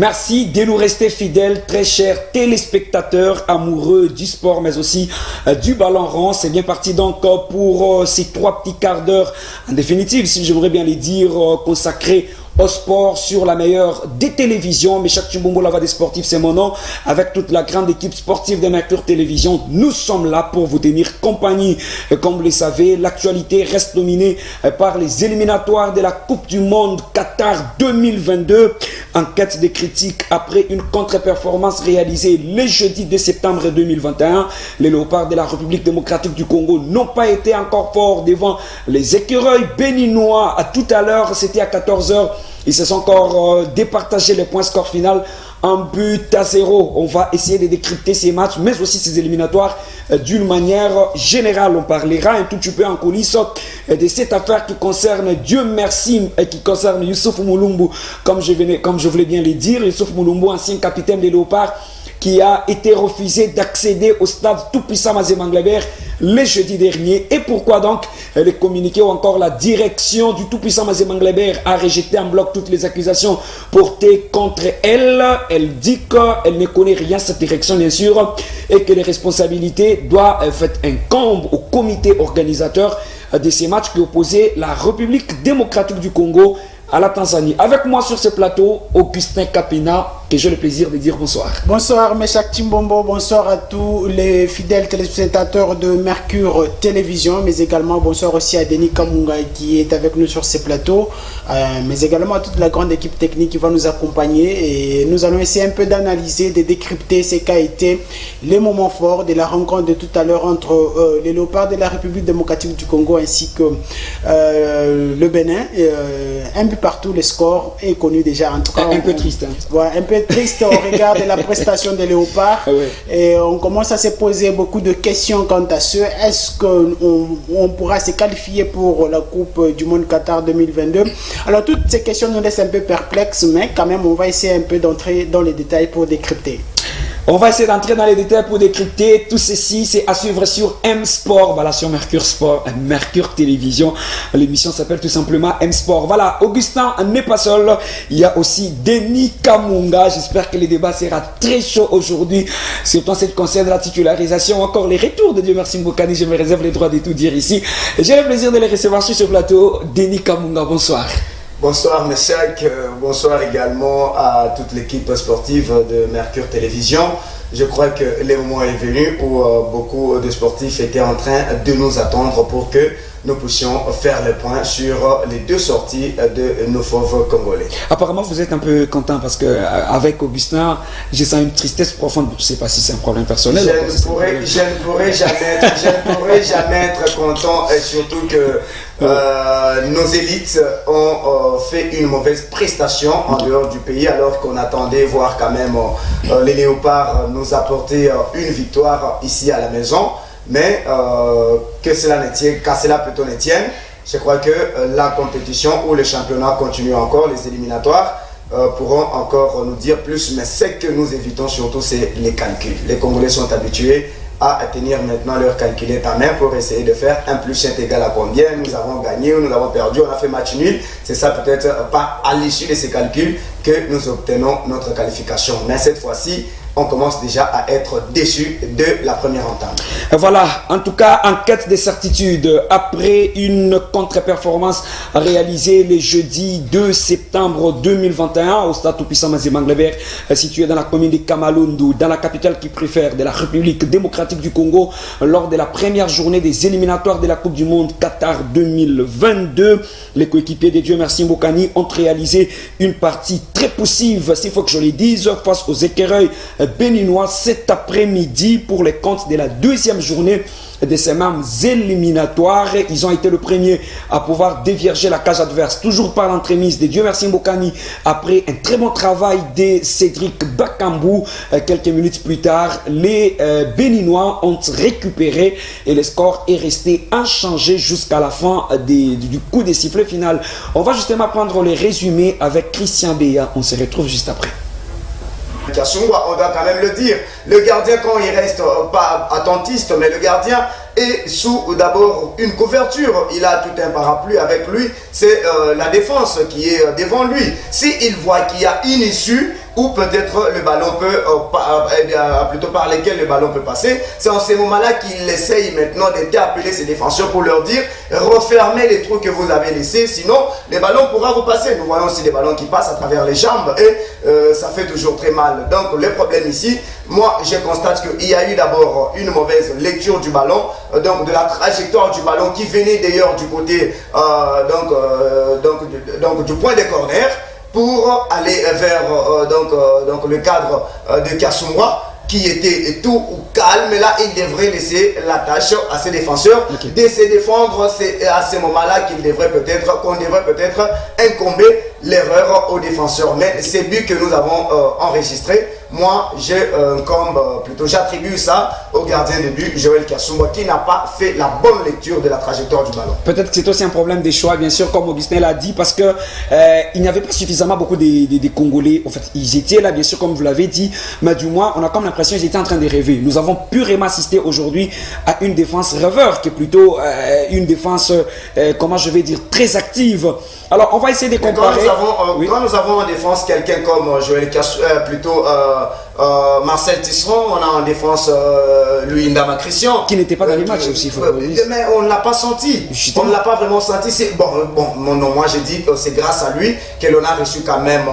Merci de nous rester fidèles, très chers téléspectateurs amoureux du sport, mais aussi du ballon rond. C'est bien parti donc pour ces 3 petits quarts d'heure, en définitive, si j'aimerais bien les dire, consacrés au sport sur la meilleure des télévisions. Mais chaque Chimbombo, la voix des sportifs, c'est mon nom. Avec toute la grande équipe sportive de Mercure Télévision, nous sommes là pour vous tenir compagnie. Comme vous le savez, l'actualité reste dominée par les éliminatoires de la Coupe du Monde Qatar 2022. Enquête des critiques après une contre-performance réalisée le jeudi 2 septembre 2021. Les léopards de la République démocratique du Congo n'ont pas été encore forts devant les écureuils béninois. À tout à l'heure, c'était à 14h. Ils se sont encore départagés le point score final en but à 0. On va essayer de décrypter ces matchs, mais aussi ces éliminatoires d'une manière générale. On parlera un tout petit peu en coulisses de cette affaire qui concerne, Dieu merci, qui concerne Youssouf Mulumbu, comme je voulais bien le dire. Youssouf Mulumbu, ancien capitaine des Léopards, qui a été refusé d'accéder au stade tout-puissant Mazembe-Anglebert le jeudi dernier. Et pourquoi donc les communiqués ou encore la direction du tout-puissant Mazembe-Anglebert a rejeté en bloc toutes les accusations portées contre elle. Elle dit qu'elle ne connaît rien, cette direction bien sûr, et que les responsabilités doivent incombent au comité organisateur de ces matchs qui opposaient la République démocratique du Congo à la Tanzanie. Avec moi sur ce plateau, Augustin Kapina, que j'ai le plaisir de dire bonsoir. Bonsoir mes chers Chimbombo, bonsoir à tous les fidèles téléspectateurs de Mercure Télévision, mais également bonsoir aussi à Denis Kamunga qui est avec nous sur ce plateau, mais également à toute la grande équipe technique qui va nous accompagner, et nous allons essayer un peu d'analyser, de décrypter ce qu'a été les moments forts de la rencontre de tout à l'heure entre les léopards de la République démocratique du Congo ainsi que le Bénin. Un but partout, le score est connu déjà, en tout cas. Un peu triste. Hein. Voilà, un peu triste au regard de la prestation des léopards. Et on commence à se poser beaucoup de questions quant à ce. Est-ce qu'on pourra se qualifier pour la Coupe du Monde Qatar 2022? Alors toutes ces questions nous laissent un peu perplexes, mais quand même on va essayer un peu d'entrer dans les détails pour décrypter. On va essayer d'entrer dans les détails pour décrypter tout ceci. C'est à suivre sur M-Sport, voilà, sur Mercure Sport, Mercure Télévision. L'émission s'appelle tout simplement M-Sport. Voilà, Augustin n'est pas seul. Il y a aussi Denis Kamunga. J'espère que le débat sera très chaud aujourd'hui, surtout en ce qui concerne la titularisation. Encore les retours de Dieu merci Mbokani. Je me réserve le droit de tout dire ici. J'ai le plaisir de les recevoir sur ce plateau. Denis Kamunga, bonsoir. Bonsoir mes chers, bonsoir également à toute l'équipe sportive de Mercure Télévision. Je crois que le moment est venu où beaucoup de sportifs étaient en train de nous attendre pour que nous puissions faire le point sur les 2 sorties de nos fauves congolais. Apparemment, vous êtes un peu content parce qu'avec Augustin, je sens une tristesse profonde. Je ne sais pas si c'est un problème personnel. Je ne pourrais jamais être content, et surtout que nos élites ont fait une mauvaise prestation en dehors du pays, alors qu'on attendait voir quand même les léopards nous apporter une victoire ici à la maison. Mais que cela ne tienne, qu'à cela plutôt ne tienne, je crois que la compétition ou le championnat continue encore, les éliminatoires pourront encore nous dire plus, mais ce que nous évitons surtout, c'est les calculs. Les Congolais sont habitués à tenir maintenant leur calculette en main pour essayer de faire 1 plus 1 égale à combien, nous avons gagné ou nous avons perdu, on a fait match nul. C'est ça peut-être pas à l'issue de ces calculs que nous obtenons notre qualification. Mais cette fois-ci, on commence déjà à être déçu de la première entame. Voilà, en tout cas, en quête de certitude, après une contre-performance réalisée le jeudi 2 septembre 2021 au stade tout-puissant Mazembe-Anglebert, situé dans la commune de Kamalundu, dans la capitale qui préfère de la République démocratique du Congo, lors de la première journée des éliminatoires de la Coupe du Monde Qatar 2022. Les coéquipiers de Dieu merci Mbokani ont réalisé une partie très poussive, s'il faut que je le dise, face aux écureuils béninois cet après-midi pour les comptes de la 2e journée de ces mêmes éliminatoires. Ils ont été le premier à pouvoir dévierger la cage adverse, toujours par l'entremise de Dieu merci Mbokani, après un très bon travail de Cédric Bakambu. Quelques minutes plus tard, les Béninois ont récupéré et le score est resté inchangé jusqu'à la fin du coup de sifflet final. On va justement prendre les résumés avec Christian Béa. On se retrouve juste après. On doit quand même le dire. Le gardien, quand il reste pas attentiste, mais le gardien est sous d'abord une couverture. Il a tout un parapluie avec lui. C'est la défense qui est devant lui. S'il voit qu'il y a une issue, où peut-être le ballon peut, plutôt par lesquels le ballon peut passer. C'est en ces moments-là qu'il essaye maintenant d'interpeller ses défenseurs pour leur dire refermez les trous que vous avez laissés, sinon les ballons pourront vous passer. Nous voyons aussi des ballons qui passent à travers les jambes et ça fait toujours très mal. Donc le problème ici, moi je constate qu'il y a eu d'abord une mauvaise lecture du ballon, donc de la trajectoire du ballon qui venait d'ailleurs du côté du point des corners pour aller vers le cadre de Kasumwa, qui était tout calme. Là, il devrait laisser la tâche à ses défenseurs de se défendre. C'est à ce moment-là qu'on devrait peut-être incomber l'erreur aux défenseurs. Mais ces buts que nous avons enregistrés, moi, j'attribue ça au gardien de but, Joël Kasumwa, qui n'a pas fait la bonne lecture de la trajectoire du ballon. Peut-être que c'est aussi un problème des choix, bien sûr, comme Augustin l'a dit, parce que il n'y avait pas suffisamment beaucoup de Congolais. En fait, ils étaient là, bien sûr, comme vous l'avez dit, mais du moins, on a comme l'impression qu'ils étaient en train de rêver. Nous avons purement assisté aujourd'hui à une défense rêveur, qui est plutôt une défense, très active. Alors, on va essayer de comparer. Quand nous avons en défense quelqu'un comme Joël Marcel Tisseron, on a en défense Louis Ndama Christian. Qui n'était pas dans les matchs aussi, il faut le dire. Mais on ne l'a pas senti. On ne l'a pas vraiment senti. Moi j'ai dit que c'est grâce à lui que l'on a reçu quand même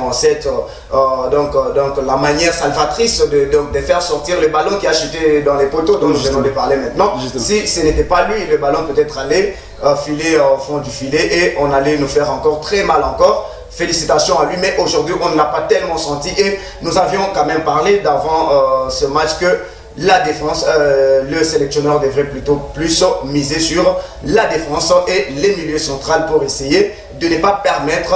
la manière salvatrice de faire sortir le ballon qui a chuté dans les poteaux, dont nous venons de parler maintenant. Si ce n'était pas lui, le ballon peut-être allait filer au fond du filet et on allait nous faire encore très mal encore. Félicitations à lui, mais aujourd'hui on ne l'a pas tellement senti et nous avions quand même parlé d'avant ce match que la défense, le sélectionneur devrait plutôt plus miser sur la défense et les milieux centrales pour essayer de ne pas permettre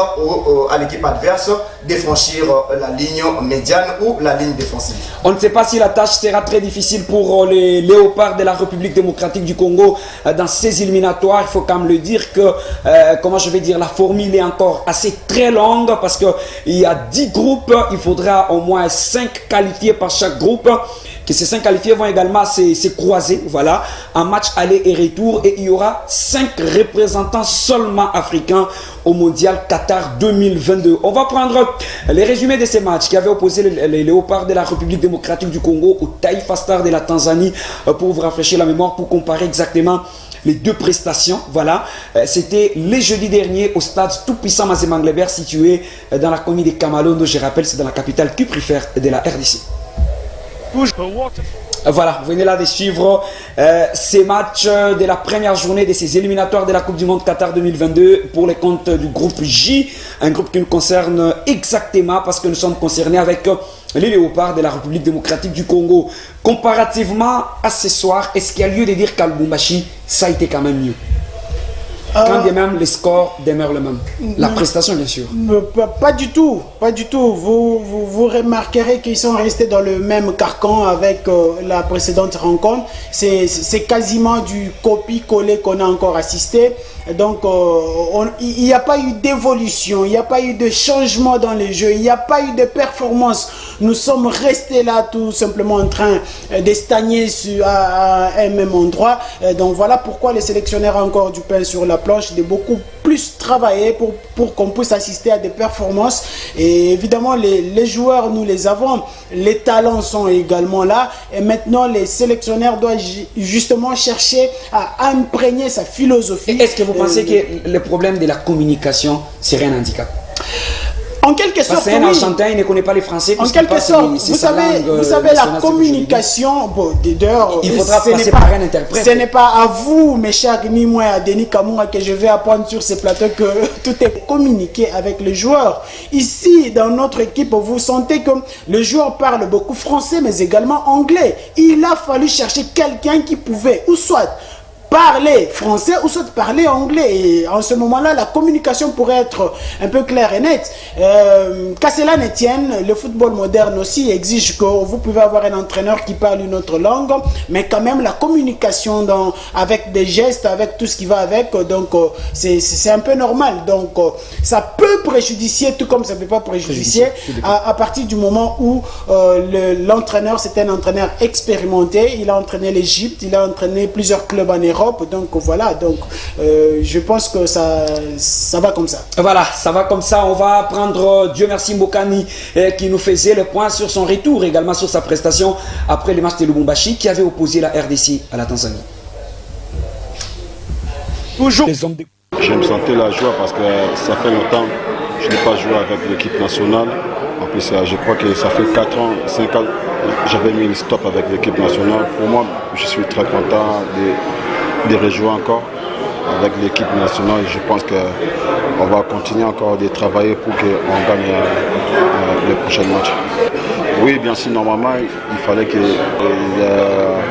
à l'équipe adverse de franchir la ligne médiane ou la ligne défensive. On ne sait pas si la tâche sera très difficile pour les léopards de la République démocratique du Congo dans ces éliminatoires. Il faut quand même le dire que, la formule est encore assez très longue parce qu'il y a 10 groupes, il faudra au moins 5 qualifiés par chaque groupe. Que ces 5 qualifiés vont également se croiser, voilà, en match aller et retour, et il y aura 5 représentants seulement africains au Mondial Qatar 2022. On va prendre les résumés de ces matchs qui avaient opposé les léopards de la République démocratique du Congo au Taifa Stars de la Tanzanie pour vous rafraîchir la mémoire, pour comparer exactement les deux prestations. Voilà, c'était les jeudis derniers au stade tout-puissant Mazembe situé dans la commune de Kamalondo. Je rappelle, c'est dans la capitale cuprifère de la RDC. Voilà, vous venez là de suivre ces matchs de la première journée de ces éliminatoires de la Coupe du Monde Qatar 2022 pour les comptes du groupe J, un groupe qui nous concerne exactement parce que nous sommes concernés avec les léopards de la République démocratique du Congo. Comparativement à ce soir, est-ce qu'il y a lieu de dire qu'à Lubumbashi, ça a été quand même mieux? Quand bien même les scores demeurent les mêmes. La prestation, bien sûr. Pas du tout. Pas du tout. Vous remarquerez qu'ils sont restés dans le même carcan avec la précédente rencontre. C'est quasiment du copie-coller qu'on a encore assisté. Donc, il n'y a pas eu d'évolution, il n'y a pas eu de changement dans les jeux, il n'y a pas eu de performance. Nous sommes restés là tout simplement en train de stagner à un même endroit. Donc voilà pourquoi les sélectionneurs ont encore du pain sur la planche, de beaucoup plus travailler pour qu'on puisse assister à des performances. Et évidemment, les joueurs, nous les avons, les talents sont également là. Et maintenant, les sélectionneurs doivent justement chercher à imprégner sa philosophie. Est-ce que vous pensez que le problème de la communication serait un handicap? En quelque sorte, oui. Un Argentin, il ne connaît pas les Français. En quelque sorte, vous savez la communication, d'ailleurs, il faudra passer par un interprète. Ce n'est pas à vous, mes chers, ni moi, à Denis Kamunga, que je vais apprendre sur ces plateaux que tout est communiqué avec les joueurs. Ici, dans notre équipe, vous sentez que le joueur parle beaucoup français, mais également anglais. Il a fallu chercher quelqu'un qui pouvait, ou soit parler français ou soit parler anglais. Et en ce moment-là, la communication pourrait être un peu claire et nette. Qu'à cela ne tienne, le football moderne aussi exige que vous pouvez avoir un entraîneur qui parle une autre langue, mais quand même la communication avec des gestes, avec tout ce qui va avec, donc c'est un peu normal. Donc ça peut préjudicier, tout comme ça ne peut pas préjudicier, à partir du moment où l'entraîneur, c'est un entraîneur expérimenté. Il a entraîné l'Égypte, il a entraîné plusieurs clubs en Europe. l'Europe. Donc voilà, donc je pense que ça va comme ça. Voilà, ça va comme ça. On va prendre Dieu merci Mbokani qui nous faisait le point sur son retour, également sur sa prestation après les matchs de Lubumbashi qui avait opposé la RDC à la Tanzanie. Toujours les hommes de... Je me sentais la joie parce que ça fait longtemps que je n'ai pas joué avec l'équipe nationale. En plus, je crois que ça fait 4 ans, 5 ans, j'avais mis une stop avec l'équipe nationale. Pour moi, je suis très content de rejouer encore avec l'équipe nationale. Je pense qu'on va continuer encore de travailler pour qu'on gagne les prochains matchs. Oui, bien sûr, normalement, il fallait que,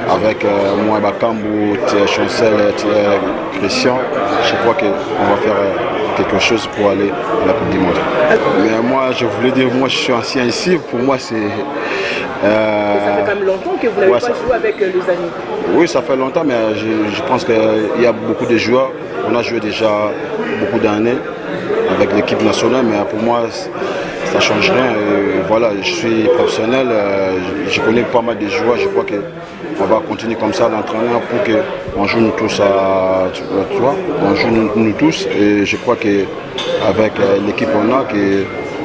avec moi, Bakambu, Chancel, Christian, je crois qu'on va faire quelque chose pour aller à la Coupe du Monde. Mais moi, je voulais dire, moi, je suis ancien ici. Pour moi, c'est... ça fait quand même longtemps que vous n'avez pas joué avec les amis. Oui, ça fait longtemps, mais je pense qu'il y a beaucoup de joueurs. On a joué déjà beaucoup d'années avec l'équipe nationale, mais pour moi, ça ne change rien. Et voilà, je suis professionnel, je connais pas mal de joueurs. Je crois qu'on va continuer comme ça l'entraînement pour qu'on joue nous tous on joue nous tous. Et je crois qu'avec l'équipe qu'on a,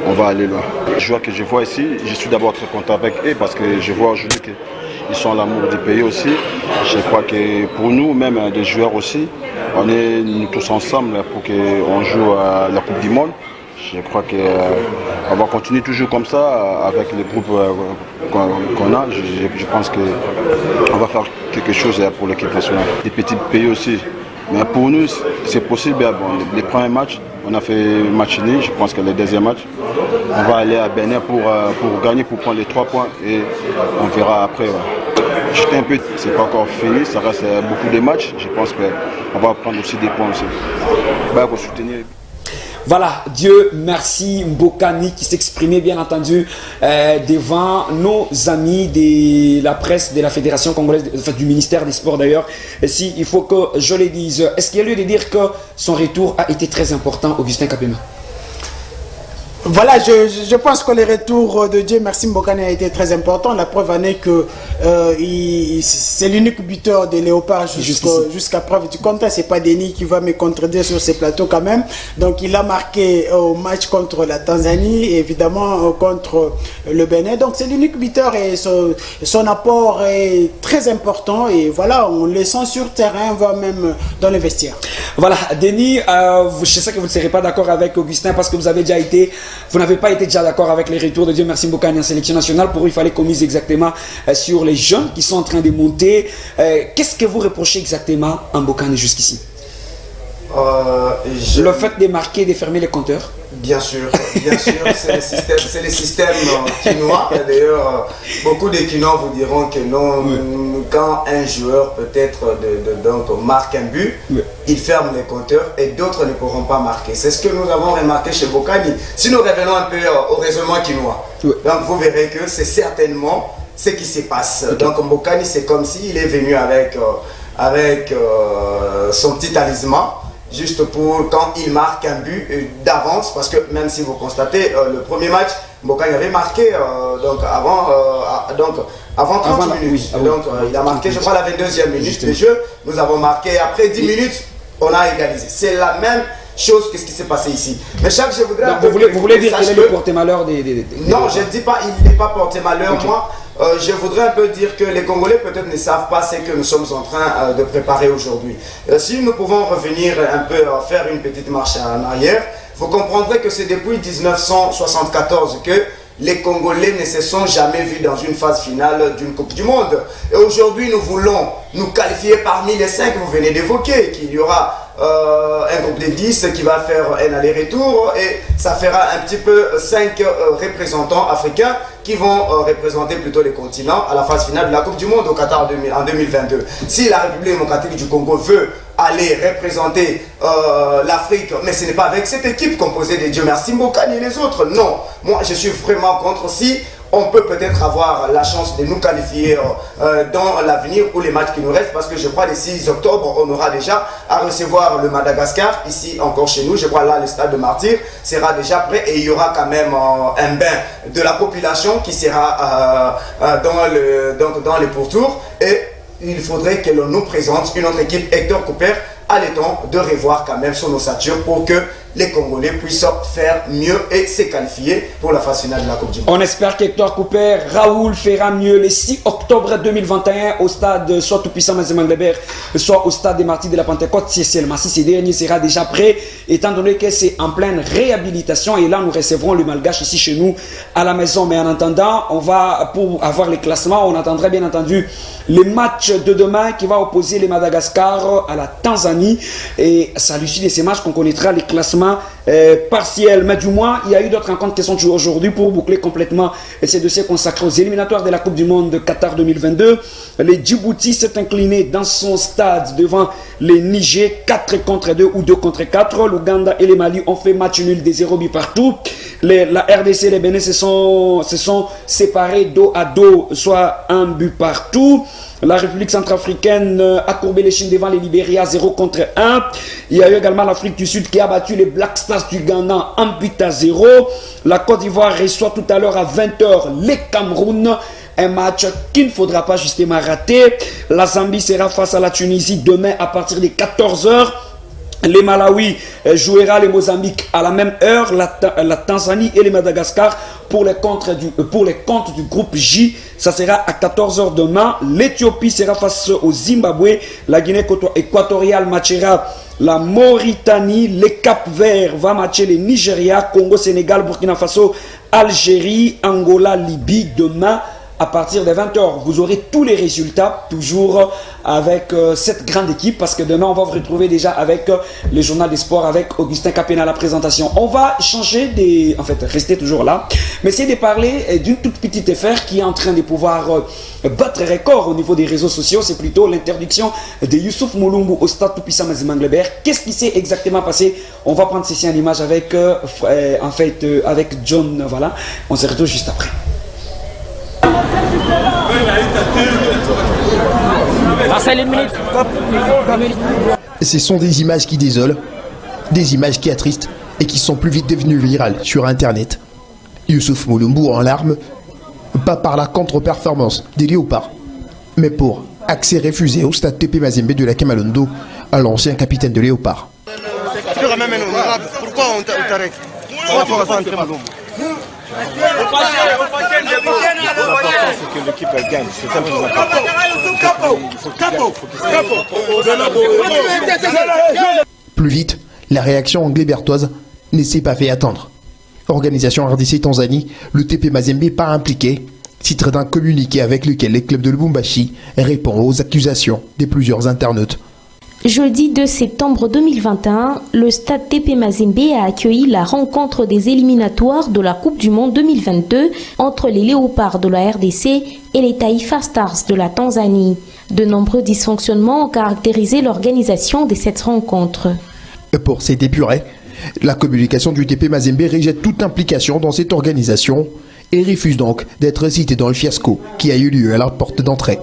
on va aller loin. Les joueurs que je vois ici, je suis d'abord très content avec eux parce que je vois aujourd'hui qu'ils sont à l'amour du pays aussi. Je crois que pour nous, même des joueurs aussi, on est nous tous ensemble pour qu'on joue à la Coupe du Monde. Je crois qu'on va continuer toujours comme ça avec les groupes qu'on a. Je pense qu'on va faire quelque chose pour l'équipe nationale. Des petits pays aussi. Mais pour nous, c'est possible. Bon, les premiers matchs, on a fait match nul. Je pense que le deuxième match, on va aller à Bénin pour gagner, pour prendre les 3 points et on verra après. J'étais un peu, c'est pas encore fini, ça reste beaucoup de matchs. Je pense qu'on va prendre aussi des points aussi. Pour soutenir. Voilà, Dieu merci Mbokani qui s'exprimait bien entendu devant nos amis de la presse de la Fédération congolaise, enfin, du ministère des Sports d'ailleurs. Et si il faut que je le dise, est-ce qu'il y a lieu de dire que son retour a été très important, Augustin Kapema? Voilà, je pense que le retour de Dieu merci Mbokani a été très important. La preuve en est que c'est l'unique buteur des Léopards jusqu'à preuve du contraire. C'est pas Denis qui va me contredire sur ces plateaux quand même. Donc il a marqué au match contre la Tanzanie et évidemment contre le Bénin. Donc c'est l'unique buteur et son apport est très important. Et voilà, on le sent sur terrain, voire même dans les vestiaires. Voilà, Denis, je sais que vous ne serez pas d'accord avec Augustin parce que vous n'avez pas été déjà d'accord avec les retours de Dieu merci Mbokani en sélection nationale. Pour eux, il fallait qu'on mise exactement sur les jeunes qui sont en train de monter. Qu'est-ce que vous reprochez exactement à Mbokani jusqu'ici? Le fait de marquer, de fermer les compteurs? Bien sûr, c'est les systèmes quinois. D'ailleurs, beaucoup de quinois vous diront que non, quand un joueur peut-être donc marque un but, il ferme les compteurs et d'autres ne pourront pas marquer. C'est ce que nous avons remarqué chez Mbokani. Si nous revenons un peu au raisonnement quinois, donc vous verrez que c'est certainement ce qui se passe. Donc Mbokani, c'est comme s'il est venu avec son petit talisman. Juste pour quand il marque un but d'avance, parce que même si vous constatez le premier match, Mbokani avait marqué avant 30 minutes. Il a marqué, je crois, la 22e minute de jeu. Nous avons marqué après 10 minutes, on a égalisé. C'est la même chose que ce qui s'est passé ici. Mais chaque je voudrais. Donc, vous voulez dire qu'il est le porte-malheur des Non, je ne dis pas il n'est pas porte-malheur. Okay. Moi, je voudrais un peu dire que les Congolais peut-être ne savent pas ce que nous sommes en train de préparer aujourd'hui. Si nous pouvons revenir un peu, faire une petite marche en arrière, vous comprendrez que c'est depuis 1974 que les Congolais ne se sont jamais vus dans une phase finale d'une Coupe du Monde. Et aujourd'hui, nous voulons nous qualifier parmi les 5 que vous venez d'évoquer, qu'il y aura un groupe de 10 qui va faire un aller-retour et ça fera un petit peu 5 représentants africains qui vont représenter plutôt les continents à la phase finale de la Coupe du Monde au Qatar en 2022. Si la République démocratique du Congo veut aller représenter l'Afrique, mais ce n'est pas avec cette équipe composée de Dieu merci Mbokani et les autres, non. Moi je suis vraiment contre. Si on peut peut-être avoir la chance de nous qualifier dans l'avenir ou les matchs qui nous restent, parce que je crois le 6 octobre, on aura déjà à recevoir le Madagascar, ici encore chez nous. Je crois là, le stade de Martyr sera déjà prêt et il y aura quand même un bain de la population qui sera dans les pourtours. Et il faudrait que l'on nous présente une autre équipe. Hector Cooper a le temps de revoir quand même son ossature pour que les Congolais puissent faire mieux et se qualifier pour la phase finale de la Coupe du Monde. On espère qu'Hector Cooper, Raoul fera mieux le 6 octobre 2021 au stade soit Tout-Puissant Mazembe-Nglebert, soit au stade des Martyrs de la Pentecôte. Si seulement si ce dernier sera déjà prêt, étant donné que c'est en pleine réhabilitation et là nous recevrons le Malgache ici chez nous à la maison. Mais en attendant, on va, pour avoir les classements, on attendrait bien entendu le match de demain qui va opposer les Madagascar à la Tanzanie et à l'issue de ces matchs qu'on connaîtra les classements partiels. Mais du moins, il y a eu d'autres rencontres qui sont jouées aujourd'hui pour boucler complètement ces dossiers consacrés aux éliminatoires de la Coupe du Monde de Qatar 2022. Les Djibouti s'est incliné dans son stade devant les Niger 4-2 ou 2-4. L'Ouganda et les Mali ont fait match nul des 0 buts partout. La RDC et les Bénin se sont séparés dos à dos, soit un but partout. La République centrafricaine a courbé les Chines devant les Libéria 0-1. Il y a eu également l'Afrique du Sud qui a battu les Black Stars du Ghana 1-0. La Côte d'Ivoire reçoit tout à l'heure à 20h les Cameroun. Un match qu'il ne faudra pas justement rater. La Zambie sera face à la Tunisie demain à partir de 14h. Les Malawi jouera les Mozambique à la même heure, la Tanzanie et les Madagascar pour les comptes du groupe J, ça sera à 14h demain. L'Éthiopie sera face au Zimbabwe, la Guinée équatoriale matchera la Mauritanie, le Cap-Vert va matcher les Nigeria, Congo, Sénégal, Burkina Faso, Algérie, Angola, Libye demain. À partir de 20h, vous aurez tous les résultats, toujours avec cette grande équipe, parce que demain, on va vous retrouver déjà avec le journal des sports, avec Augustin Capena à la présentation. On va changer rester toujours là, mais essayer de parler d'une toute petite affaire qui est en train de pouvoir battre record au niveau des réseaux sociaux. C'est plutôt l'interdiction de Youssouf Mulumbu au stade Tout-Puissant Mazembe-Nglebert. Qu'est-ce qui s'est exactement passé? On va prendre ceci en image avec, avec John. Voilà, on se retrouve juste après. Ce sont des images qui désolent, des images qui attristent et qui sont plus vite devenues virales sur internet. Youssouf Mulumbu en larmes, pas par la contre-performance des Léopards, mais pour accès refusé au stade TP Mazembe de la Kamalondo à l'ancien capitaine de Léopard. Pourquoi on t'arrête? C'est que l'équipe elle gagne, c'est ça le plus important. Plus vite, la réaction anglo-bertoise ne s'est pas fait attendre. Organisation RDC Tanzanie, le TP Mazembe pas impliqué, titre d'un communiqué avec lequel les clubs de Lubumbashi répond aux accusations de plusieurs internautes. Jeudi 2 septembre 2021, le stade TP Mazembe a accueilli la rencontre des éliminatoires de la Coupe du Monde 2022 entre les Léopards de la RDC et les Taifa Stars de la Tanzanie. De nombreux dysfonctionnements ont caractérisé l'organisation de cette rencontre. Pour s'être épuré, la communication du TP Mazembe rejette toute implication dans cette organisation et refuse donc d'être cité dans le fiasco qui a eu lieu à la porte d'entrée.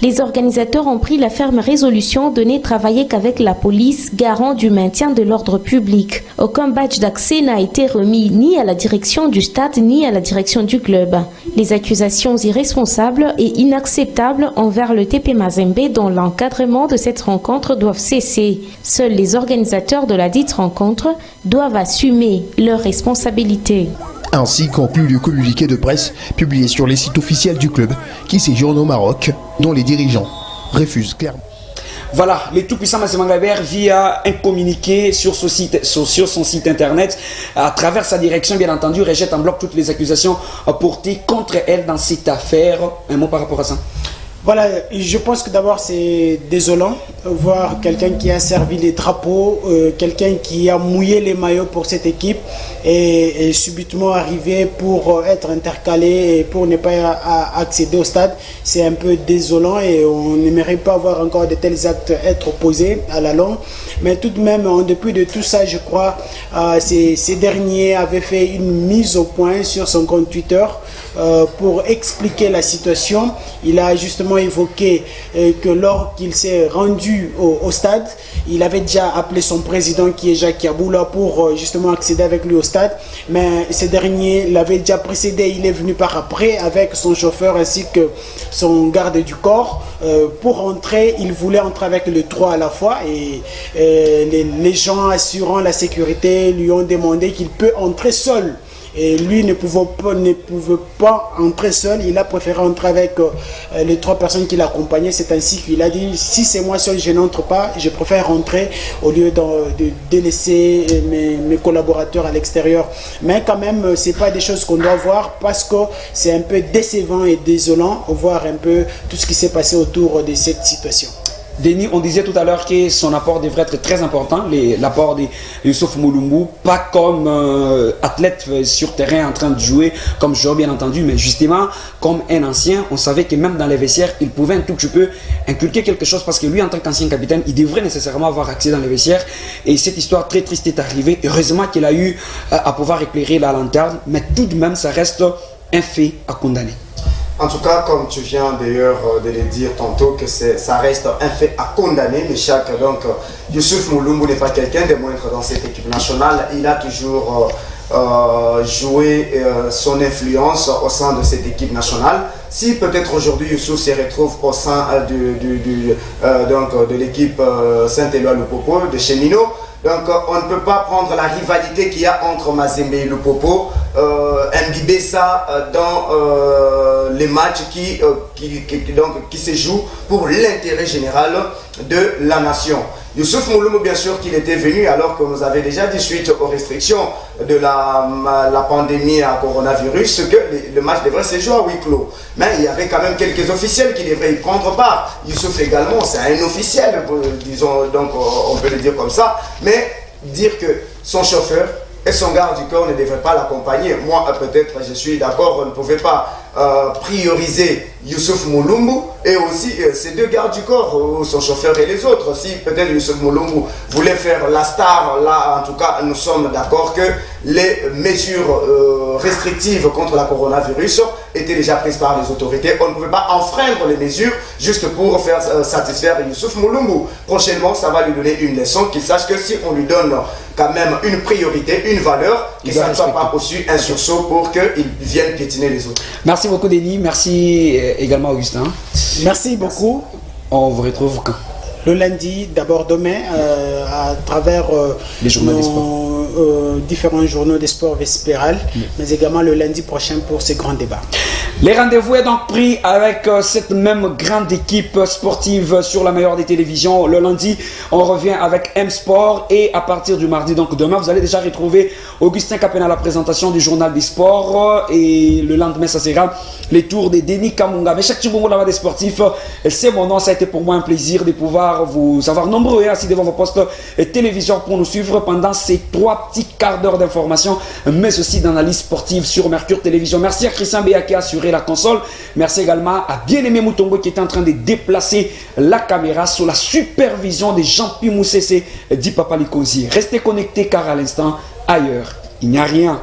Les organisateurs ont pris la ferme résolution de ne travailler qu'avec la police, garant du maintien de l'ordre public. Aucun badge d'accès n'a été remis ni à la direction du stade ni à la direction du club. Les accusations irresponsables et inacceptables envers le TP Mazembe dans l'encadrement de cette rencontre doivent cesser. Seuls les organisateurs de la dite rencontre doivent assumer leurs responsabilités. Ainsi conclut le communiqué de presse publié sur les sites officiels du club qui séjourne au Maroc, dont les dirigeants refusent clairement. Voilà, les Tout-Puissants Mazembe-Nglebert via un communiqué sur son site internet, à travers sa direction bien entendu, rejette en bloc toutes les accusations portées contre elle dans cette affaire. Un mot par rapport à ça? Voilà, je pense que d'abord c'est désolant voir quelqu'un qui a servi les drapeaux, quelqu'un qui a mouillé les maillots pour cette équipe et subitement arriver pour être intercalé et pour ne pas accéder au stade. C'est un peu désolant et on n'aimerait pas voir encore de tels actes être posés à la longue. Mais tout de même, en dépit de tout ça, je crois, ces derniers avaient fait une mise au point sur son compte Twitter pour expliquer la situation. Il a justement évoqué que lors qu'il s'est rendu rendu au stade. Il avait déjà appelé son président qui est Jacques Yaboula pour justement accéder avec lui au stade. Mais ce dernier l'avait déjà précédé. Il est venu par après avec son chauffeur ainsi que son garde du corps. Pour entrer, il voulait entrer avec les trois à la fois. Et les gens assurant la sécurité lui ont demandé qu'il peut entrer seul. Et lui ne pouvait pas entrer seul, il a préféré entrer avec les trois personnes qui l'accompagnaient. C'est ainsi qu'il a dit, si c'est moi seul, je n'entre pas, je préfère rentrer au lieu de délaisser mes collaborateurs à l'extérieur. Mais quand même, ce n'est pas des choses qu'on doit voir parce que c'est un peu décevant et désolant de voir un peu tout ce qui s'est passé autour de cette situation. Denis, on disait tout à l'heure que son apport devrait être très important, l'apport de Youssouf Mulumbu, pas comme athlète sur terrain en train de jouer, comme joueur bien entendu, mais justement comme un ancien. On savait que même dans les vestiaires, il pouvait un tout petit peu inculquer quelque chose parce que lui, en tant qu'ancien capitaine, il devrait nécessairement avoir accès dans les vestiaires. Et cette histoire très triste est arrivée. Heureusement qu'il a eu à pouvoir éclairer la lanterne, mais tout de même, ça reste un fait à condamner. En tout cas, comme tu viens d'ailleurs de le dire tantôt, que ça reste un fait à condamner, mais donc Youssouf Mulumbu n'est pas quelqu'un de moindre dans cette équipe nationale. Il a toujours joué son influence au sein de cette équipe nationale. Si peut-être aujourd'hui Youssouf se retrouve au sein de l'équipe Saint-Éloi-Lupopo de Cheminot, donc on ne peut pas prendre la rivalité qu'il y a entre Mazembe et Lupopo, imbiber ça dans les matchs qui se jouent pour l'intérêt général de la nation. Youssouf Mulumbu, bien sûr qu'il était venu alors que nous avait déjà dit suite aux restrictions de la pandémie à coronavirus que le match devrait se jouer à huis clos. Mais il y avait quand même quelques officiels qui devraient y prendre part. Youssouf également, c'est un officiel, disons, donc on peut le dire comme ça. Mais dire que son chauffeur et son garde du corps ne devraient pas l'accompagner. Moi, peut-être, je suis d'accord, on ne pouvait pas prioriser Youssouf Mulumbu et aussi ces deux gardes du corps, son chauffeur et les autres. Si peut-être Youssouf Mulumbu voulait faire la star, là, en tout cas, nous sommes d'accord que les mesures restrictives contre la coronavirus étaient déjà prises par les autorités. On ne pouvait pas enfreindre les mesures juste pour faire satisfaire Youssouf Mulumbu. Prochainement, ça va lui donner une leçon, qu'il sache que si on lui donne quand même une priorité, une valeur, que ça ne soit pas aussi un sursaut pour qu'il vienne piétiner les autres. Merci beaucoup Denis, merci également Augustin. Merci beaucoup. On vous retrouve quand? Le lundi, d'abord demain, à travers les journaux des sports. Différents journaux des sports vespérales, mais également le lundi prochain pour ces grands débats. Les rendez-vous est donc pris avec cette même grande équipe sportive sur la meilleure des télévisions. Le lundi, on revient avec M-Sport et à partir du mardi, donc demain, vous allez déjà retrouver Augustin Capena à la présentation du journal des sports et le lendemain, ça sera les tours de Denis Kamunga. Mais chaque Tchibongo là-bas des sportifs, c'est mon nom, ça a été pour moi un plaisir de pouvoir vous avoir nombreux assis devant vos postes télévision pour nous suivre pendant ces 3 petits quarts d'heure d'information, mais aussi d'analyse sportive sur Mercure Télévision. Merci à Christian Béa qui a assuré la console. Merci également à Bien-Aimé Moutongo qui était en train de déplacer la caméra sous la supervision de Jean-Pierre Moussessé dit Papa Likosi. Restez connectés car à l'instant, ailleurs, il n'y a rien.